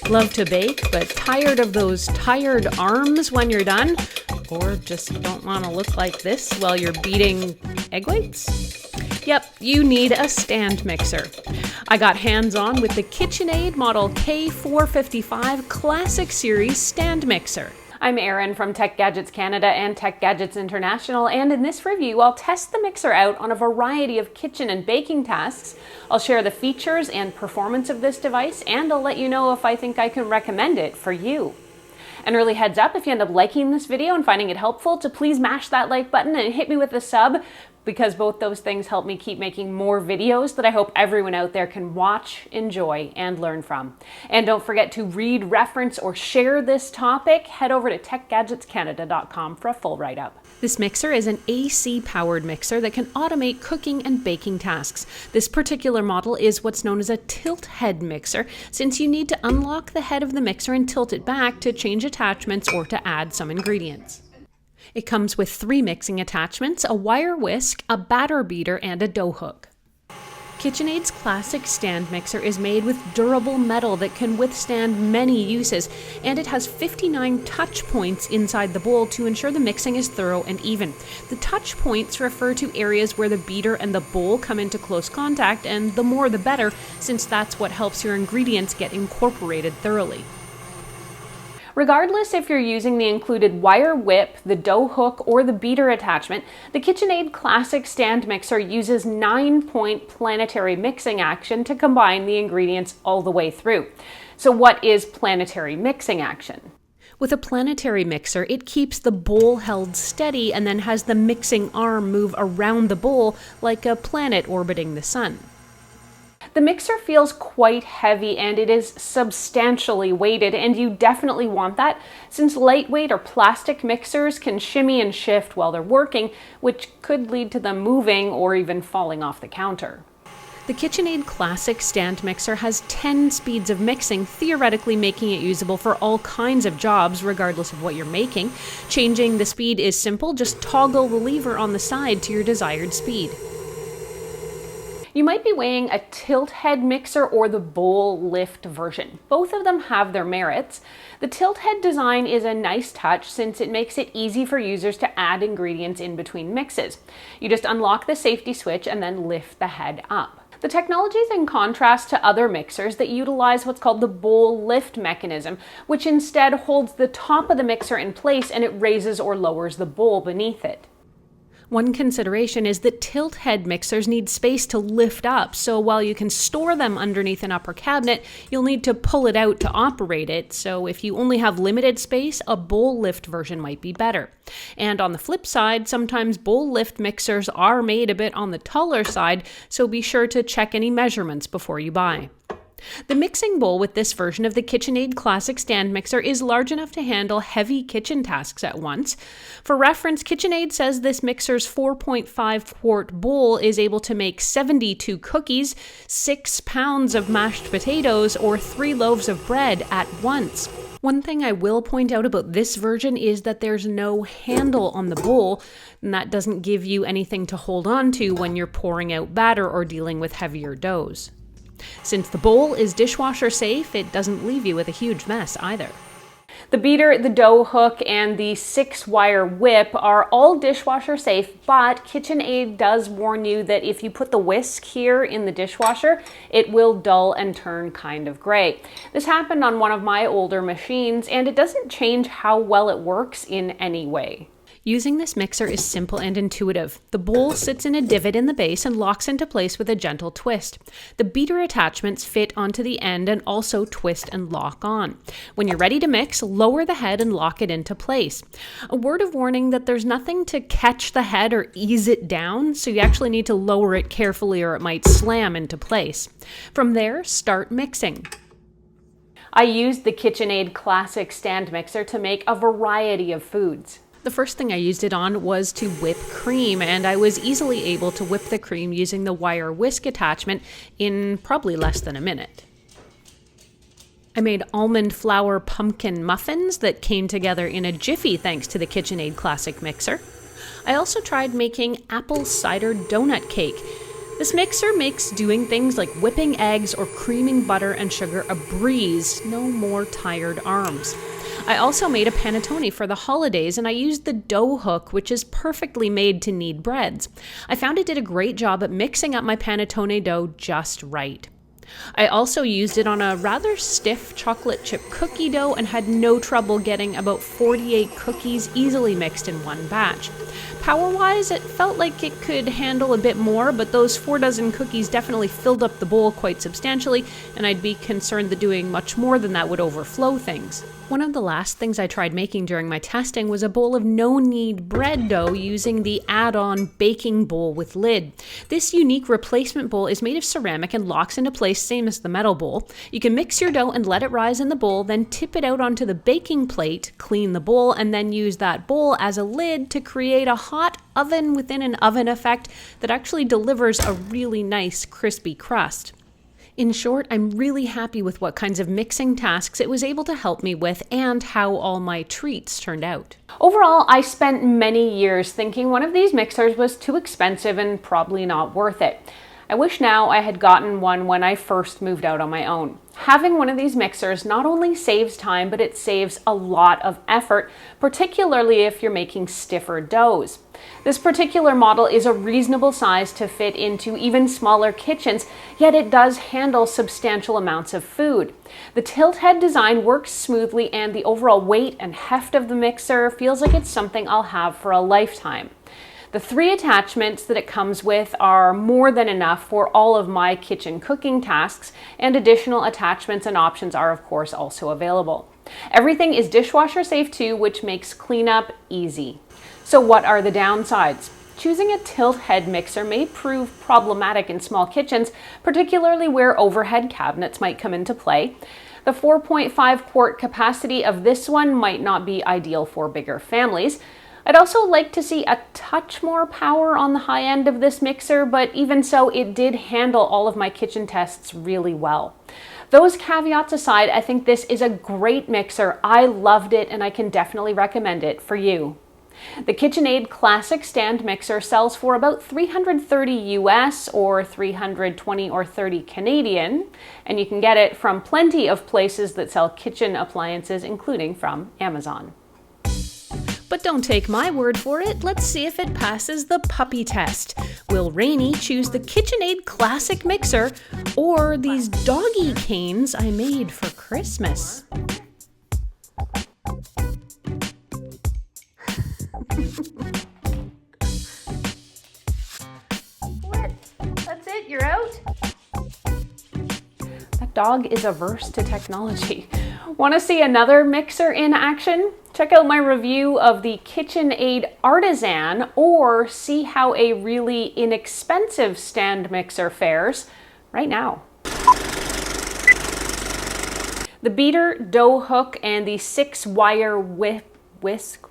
Love to bake, but tired of those tired arms when you're done? Or just don't want to look like this while you're beating egg whites? Yep, you need a stand mixer. I got hands-on with the KitchenAid model K455 Classic Series stand mixer. I'm Erin from Tech Gadgets Canada and Tech Gadgets International, and in this review I'll test the mixer out on a variety of kitchen and baking tasks. I'll share the features and performance of this device, and I'll let you know if I think I can recommend it for you. And really, heads up, if you end up liking this video and finding it helpful, to please mash that like button and hit me with a sub, because both those things help me keep making more videos that I hope everyone out there can watch, enjoy, and learn from. And don't forget to read, reference, or share this topic. Head over to techgadgetscanada.com for a full write-up. This mixer is an AC-powered mixer that can automate cooking and baking tasks. This particular model is what's known as a tilt head mixer, since you need to unlock the head of the mixer and tilt it back to change attachments or to add some ingredients. It comes with 3 mixing attachments, a wire whisk, a batter beater, and a dough hook. KitchenAid's classic stand mixer is made with durable metal that can withstand many uses, and it has 59 touch points inside the bowl to ensure the mixing is thorough and even. The touch points refer to areas where the beater and the bowl come into close contact, and the more the better, since that's what helps your ingredients get incorporated thoroughly. Regardless if you're using the included wire whip, the dough hook, or the beater attachment, the KitchenAid Classic Stand Mixer uses 9-point planetary mixing action to combine the ingredients all the way through. So what is planetary mixing action? With a planetary mixer, it keeps the bowl held steady and then has the mixing arm move around the bowl like a planet orbiting the sun. The mixer feels quite heavy and it is substantially weighted, and you definitely want that since lightweight or plastic mixers can shimmy and shift while they're working, which could lead to them moving or even falling off the counter. The KitchenAid Classic Stand Mixer has 10 speeds of mixing, theoretically making it usable for all kinds of jobs regardless of what you're making. Changing the speed is simple, just toggle the lever on the side to your desired speed. You might be weighing a tilt head mixer or the bowl lift version. Both of them have their merits. The tilt head design is a nice touch since it makes it easy for users to add ingredients in between mixes. You just unlock the safety switch and then lift the head up. The technology is in contrast to other mixers that utilize what's called the bowl lift mechanism, which instead holds the top of the mixer in place and it raises or lowers the bowl beneath it. One consideration is that tilt head mixers need space to lift up, so while you can store them underneath an upper cabinet, you'll need to pull it out to operate it, so if you only have limited space, a bowl lift version might be better. And on the flip side, sometimes bowl lift mixers are made a bit on the taller side, so be sure to check any measurements before you buy. The mixing bowl with this version of the KitchenAid Classic Stand Mixer is large enough to handle heavy kitchen tasks at once. For reference, KitchenAid says this mixer's 4.5 quart bowl is able to make 72 cookies, 6 pounds of mashed potatoes, or 3 loaves of bread at once. One thing I will point out about this version is that there's no handle on the bowl, and that doesn't give you anything to hold on to when you're pouring out batter or dealing with heavier doughs. Since the bowl is dishwasher safe, it doesn't leave you with a huge mess either. The beater, the dough hook, and the 6-wire whip are all dishwasher safe, but KitchenAid does warn you that if you put the whisk here in the dishwasher, it will dull and turn kind of gray. This happened on one of my older machines, and it doesn't change how well it works in any way. Using this mixer is simple and intuitive. The bowl sits in a divot in the base and locks into place with a gentle twist. The beater attachments fit onto the end and also twist and lock on. When you're ready to mix, lower the head and lock it into place. A word of warning that there's nothing to catch the head or ease it down, so you actually need to lower it carefully or it might slam into place. From there, start mixing. I used the KitchenAid Classic Stand Mixer to make a variety of foods. The first thing I used it on was to whip cream, and I was easily able to whip the cream using the wire whisk attachment in probably less than a minute. I made almond flour pumpkin muffins that came together in a jiffy thanks to the KitchenAid Classic Mixer. I also tried making apple cider donut cake. This mixer makes doing things like whipping eggs or creaming butter and sugar a breeze, no more tired arms. I also made a panettone for the holidays, and I used the dough hook, which is perfectly made to knead breads. I found it did a great job at mixing up my panettone dough just right. I also used it on a rather stiff chocolate chip cookie dough and had no trouble getting about 48 cookies easily mixed in one batch. Power-wise, it felt like it could handle a bit more, but those 4 dozen cookies definitely filled up the bowl quite substantially, and I'd be concerned that doing much more than that would overflow things. One of the last things I tried making during my testing was a bowl of no-knead bread dough using the add-on baking bowl with lid. This unique replacement bowl is made of ceramic and locks into place same as the metal bowl. You can mix your dough and let it rise in the bowl, then tip it out onto the baking plate, clean the bowl, and then use that bowl as a lid to create a hot oven within an oven effect that actually delivers a really nice crispy crust. In short, I'm really happy with what kinds of mixing tasks it was able to help me with and how all my treats turned out. Overall, I spent many years thinking one of these mixers was too expensive and probably not worth it. I wish now I had gotten one when I first moved out on my own. Having one of these mixers not only saves time, but it saves a lot of effort, particularly if you're making stiffer doughs. This particular model is a reasonable size to fit into even smaller kitchens, yet it does handle substantial amounts of food. The tilt head design works smoothly, and the overall weight and heft of the mixer feels like it's something I'll have for a lifetime. The 3 attachments that it comes with are more than enough for all of my kitchen cooking tasks, and additional attachments and options are of course also available. Everything is dishwasher safe too, which makes cleanup easy. So what are the downsides? Choosing a tilt head mixer may prove problematic in small kitchens, particularly where overhead cabinets might come into play. The 4.5 quart capacity of this one might not be ideal for bigger families. I'd also like to see a touch more power on the high end of this mixer, but even so, it did handle all of my kitchen tests really well. Those caveats aside, I think this is a great mixer. I loved it, and I can definitely recommend it for you. The KitchenAid Classic Stand Mixer sells for about $330 US or $320 or $30 Canadian, and you can get it from plenty of places that sell kitchen appliances, including from Amazon. But don't take my word for it. Let's see if it passes the puppy test. Will Rainey choose the KitchenAid Classic Mixer or these doggy canes I made for Christmas? What? That's it? You're out? That dog is averse to technology. Want to see another mixer in action? Check out my review of the KitchenAid Artisan, or see how a really inexpensive stand mixer fares right now. The beater, dough hook, and the 6-wire whisk